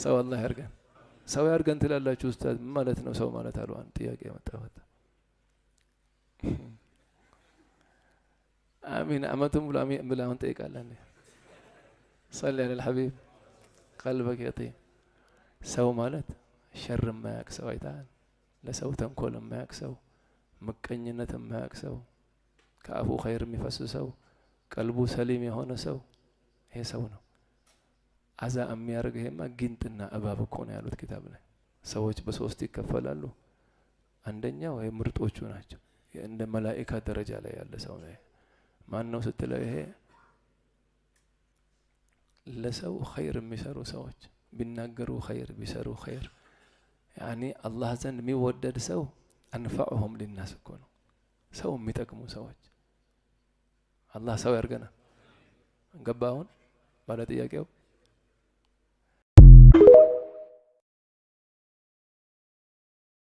ሰው አላህ ያርገን። ሰው ያርገን ትላላችሁ ኡስታዝ ማለት ነው። ሰው ማለት አሉ አንድ ጥያቄ መጣበት። አሚን አመቱም ብላ አሚን ብላ አሁን ጠይቃለህ። صلي على الحبيب قلبك يطيب። ሰው ማለት ሸር የማያውቅ ሰው አይተሃል። ለሰው ተንኮል የማያውቅ ሰው፣ ምቀኝነት የማያውቅ ሰው፣ ከአፉ ኸይር የሚፈስ ሰው፣ ቀልቡ ሰሊም የሆነ ሰው ይሄ ሰው ነው። አዛ የሚያደርግ ይሄማ ጊንጥና እባብ እኮ ነው ያሉት ኪታብ ላይ። ሰዎች በሶስት ይከፈላሉ። አንደኛው ይሄ ምርጦቹ ናቸው። እንደ መላእክት ደረጃ ላይ ያለ ሰው ነው። ማን ነው ስትለው ይሄ ለሰው ኸይር የሚሰሩ ሰዎች ቢናገሩ ኸይር ቢሰሩ ኸይር ያኒ አላህ ዘንድ የሚወደድ ሰው አንፈዑሁም ሊናስ እኮ ነው። ሰው የሚጠቅሙ ሰዎች አላህ ሰው ያርገና። ገባሁን ባለ ጥያቄው